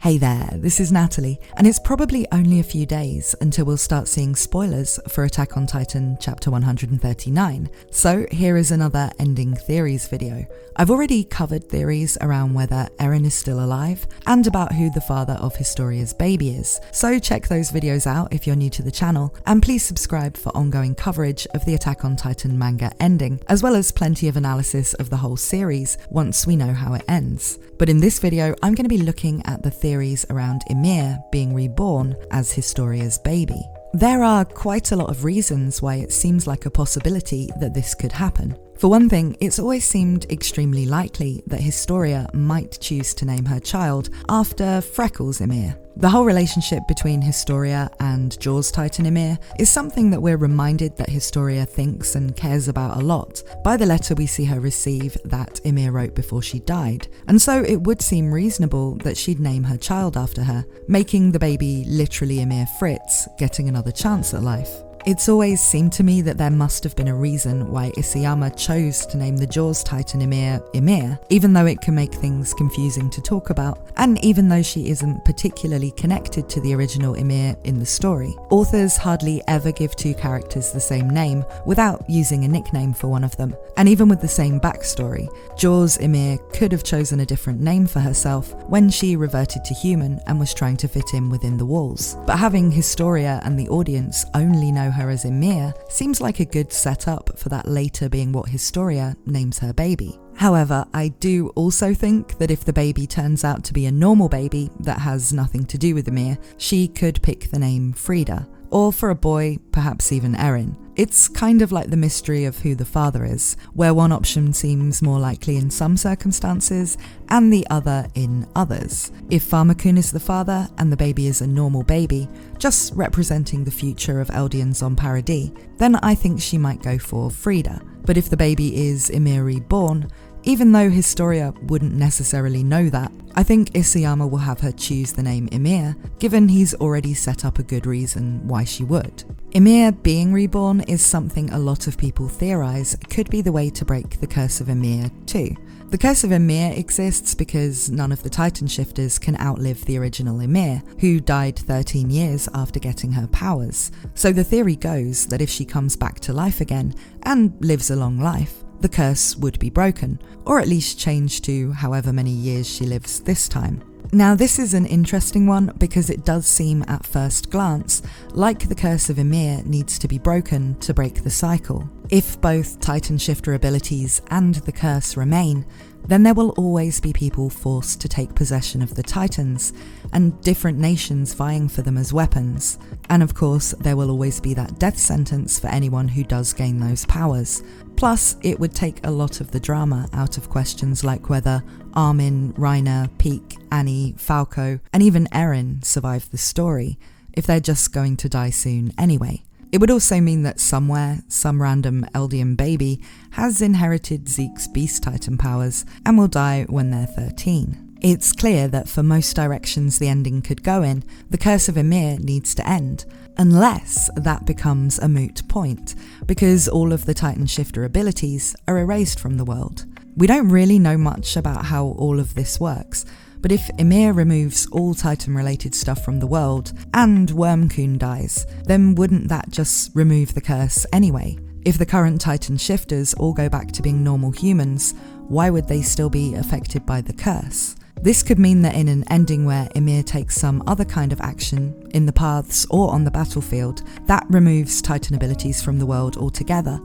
Hey there, this is Natalie, and it's probably only a few days until we'll start seeing spoilers for Attack on Titan chapter 139, so here is another Ending Theories video. I've already covered theories around whether Eren is still alive, and about who the father of Historia's baby is, so check those videos out if you're new to the channel, and please subscribe for ongoing coverage of the Attack on Titan manga ending, as well as plenty of analysis of the whole series once we know how it ends. But in this video, I'm going to be looking at the theories around Ymir being reborn as Historia's baby. There are quite a lot of reasons why it seems like a possibility that this could happen. For one thing, it's always seemed extremely likely that Historia might choose to name her child after Freckles Ymir. The whole relationship between Historia and Jaws Titan Ymir is something that we're reminded that Historia thinks and cares about a lot by the letter we see her receive that Ymir wrote before she died, and so it would seem reasonable that she'd name her child after her, making the baby literally Ymir Fritz, getting another chance at life. It's always seemed to me that there must have been a reason why Isayama chose to name the Jaws Titan Ymir Ymir, even though it can make things confusing to talk about, and even though she isn't particularly connected to the original Ymir in the story. Authors hardly ever give two characters the same name without using a nickname for one of them, and even with the same backstory, Jaws Ymir could have chosen a different name for herself when she reverted to human and was trying to fit in within the walls. But having Historia and the audience only know her as Ymir seems like a good setup for that later being what Historia names her baby. However, I do also think that if the baby turns out to be a normal baby that has nothing to do with Ymir, she could pick the name Frida. Or for a boy, perhaps even Eren. It's kind of like the mystery of who the father is, where one option seems more likely in some circumstances and the other in others. If Pharmakun is the father and the baby is a normal baby, just representing the future of Eldians on Paradis, then I think she might go for Frida. But if the baby is Ymir reborn, even though Historia wouldn't necessarily know that, I think Isayama will have her choose the name Ymir, given he's already set up a good reason why she would. Ymir being reborn is something a lot of people theorise could be the way to break the curse of Ymir too. The curse of Ymir exists because none of the Titan shifters can outlive the original Ymir, who died 13 years after getting her powers. So the theory goes that if she comes back to life again and lives a long life, the curse would be broken, or at least changed to however many years she lives this time. Now this is an interesting one because it does seem at first glance like the curse of Ymir needs to be broken to break the cycle. If both Titan shifter abilities and the curse remain, then there will always be people forced to take possession of the Titans, and different nations vying for them as weapons. And of course, there will always be that death sentence for anyone who does gain those powers. Plus, it would take a lot of the drama out of questions like whether Armin, Reiner, Peak, Annie, Falco, and even Eren survive the story, if they're just going to die soon anyway. It would also mean that somewhere, some random Eldian baby has inherited Zeke's Beast Titan powers and will die when they're 13. It's clear that for most directions the ending could go in, the curse of Ymir needs to end, unless that becomes a moot point, because all of the Titan shifter abilities are erased from the world. We don't really know much about how all of this works, but if Ymir removes all Titan-related stuff from the world, and Wormcoon dies, then wouldn't that just remove the curse anyway? If the current Titan shifters all go back to being normal humans, why would they still be affected by the curse? This could mean that in an ending where Ymir takes some other kind of action, in the paths or on the battlefield, that removes Titan abilities from the world altogether,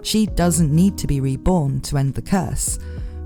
she doesn't need to be reborn to end the curse,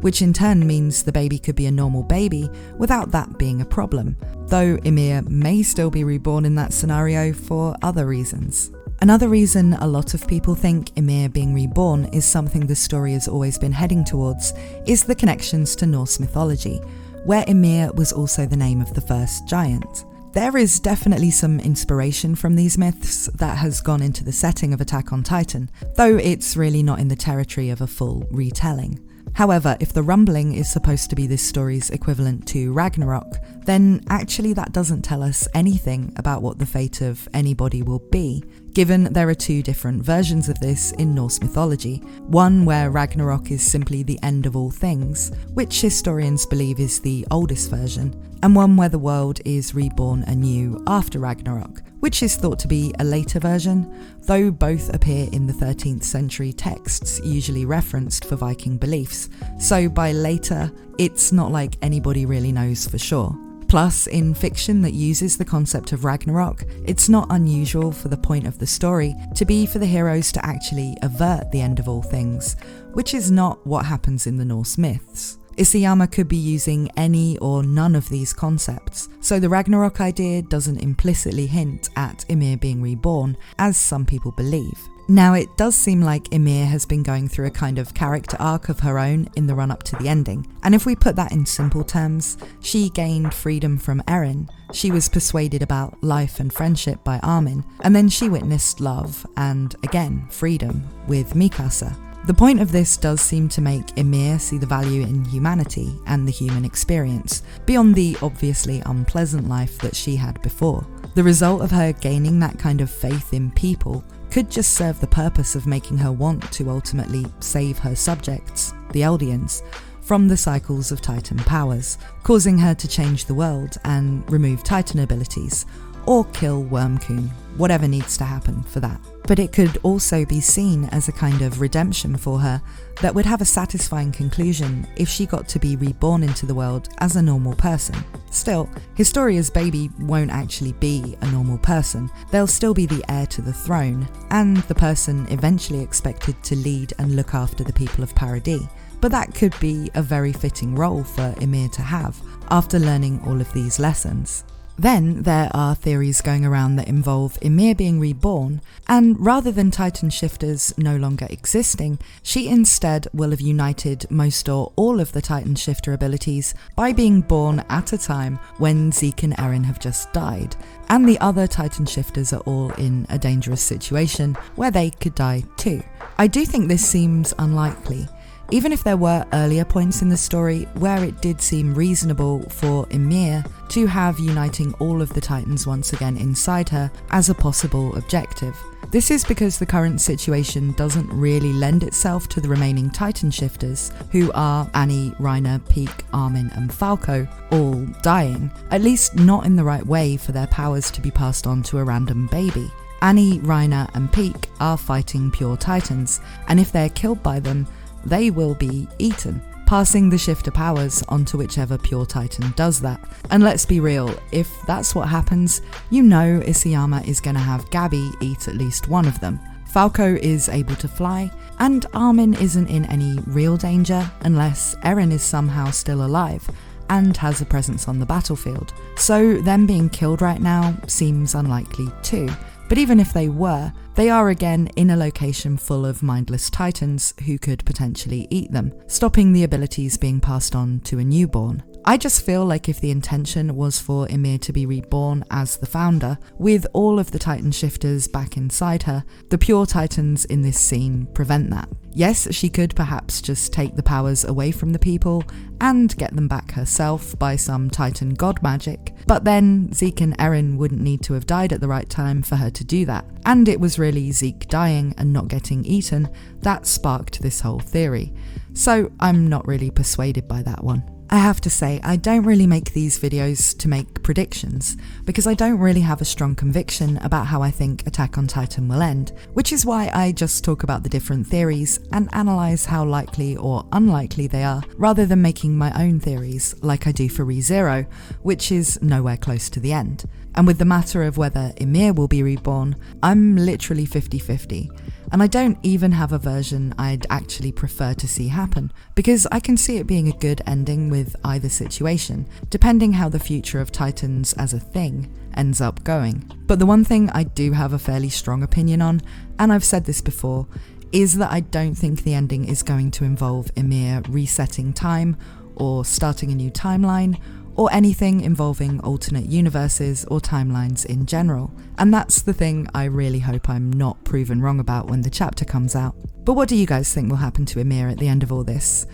which in turn means the baby could be a normal baby without that being a problem, though Ymir may still be reborn in that scenario for other reasons. Another reason a lot of people think Ymir being reborn is something the story has always been heading towards is the connections to Norse mythology, where Ymir was also the name of the first giant. There is definitely some inspiration from these myths that has gone into the setting of Attack on Titan, though it's really not in the territory of a full retelling. However, if the rumbling is supposed to be this story's equivalent to Ragnarok, then actually that doesn't tell us anything about what the fate of anybody will be, given there are two different versions of this in Norse mythology. One where Ragnarok is simply the end of all things, which historians believe is the oldest version, and one where the world is reborn anew after Ragnarok, which is thought to be a later version, though both appear in the 13th century texts usually referenced for Viking beliefs, so by later, it's not like anybody really knows for sure. Plus, in fiction that uses the concept of Ragnarok, it's not unusual for the point of the story to be for the heroes to actually avert the end of all things, which is not what happens in the Norse myths. Isayama could be using any or none of these concepts, so the Ragnarok idea doesn't implicitly hint at Ymir being reborn, as some people believe. Now, it does seem like Ymir has been going through a kind of character arc of her own in the run-up to the ending, and if we put that in simple terms, she gained freedom from Erin, she was persuaded about life and friendship by Armin, and then she witnessed love, and again, freedom, with Mikasa. The point of this does seem to make Ymir see the value in humanity and the human experience, beyond the obviously unpleasant life that she had before. The result of her gaining that kind of faith in people could just serve the purpose of making her want to ultimately save her subjects, the Eldians, from the cycles of Titan powers, causing her to change the world and remove Titan abilities, or kill Wormcoon, whatever needs to happen for that. But it could also be seen as a kind of redemption for her that would have a satisfying conclusion if she got to be reborn into the world as a normal person. Still, Historia's baby won't actually be a normal person. They'll still be the heir to the throne, and the person eventually expected to lead and look after the people of Paradis. But that could be a very fitting role for Ymir to have after learning all of these lessons. Then there are theories going around that involve Ymir being reborn, and rather than Titan shifters no longer existing, she instead will have united most or all of the Titan shifter abilities by being born at a time when Zeke and Erin have just died, and the other Titan shifters are all in a dangerous situation where they could die too. I do think this seems unlikely, even if there were earlier points in the story where it did seem reasonable for Ymir to have uniting all of the Titans once again inside her as a possible objective. This is because the current situation doesn't really lend itself to the remaining Titan shifters, who are Annie, Reiner, Peak, Armin and Falco, all dying, at least not in the right way for their powers to be passed on to a random baby. Annie, Reiner and Peak are fighting pure Titans, and if they're killed by them, they will be eaten, passing the shifter powers onto whichever pure Titan does that. And let's be real, if that's what happens, you know Isayama is going to have Gabby eat at least one of them. Falco is able to fly, and Armin isn't in any real danger unless Erin is somehow still alive and has a presence on the battlefield. So them being killed right now seems unlikely too. But even if they were, they are again in a location full of mindless Titans who could potentially eat them, stopping the abilities being passed on to a newborn. I just feel like if the intention was for Ymir to be reborn as the founder, with all of the Titan shifters back inside her, the pure Titans in this scene prevent that. Yes, she could perhaps just take the powers away from the people and get them back herself by some Titan god magic, but then Zeke and Erin wouldn't need to have died at the right time for her to do that. And it was really Zeke dying and not getting eaten that sparked this whole theory. So I'm not really persuaded by that one. I have to say, I don't really make these videos to make predictions, because I don't really have a strong conviction about how I think Attack on Titan will end, which is why I just talk about the different theories and analyse how likely or unlikely they are, rather than making my own theories, like I do for ReZero, which is nowhere close to the end. And with the matter of whether Ymir will be reborn, I'm literally 50-50. And I don't even have a version I'd actually prefer to see happen, because I can see it being a good ending with either situation, depending how the future of Titans as a thing ends up going. But the one thing I do have a fairly strong opinion on, and I've said this before, is that I don't think the ending is going to involve Ymir resetting time, or starting a new timeline, or anything involving alternate universes or timelines in general. And that's the thing I really hope I'm not proven wrong about when the chapter comes out. But what do you guys think will happen to Ymir at the end of all this?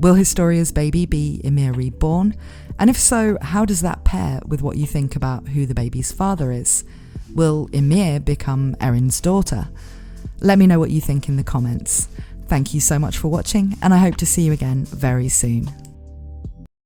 Will Historia's baby be Ymir reborn? And if so, how does that pair with what you think about who the baby's father is? Will Ymir become Erin's daughter? Let me know what you think in the comments. Thank you so much for watching, and I hope to see you again very soon.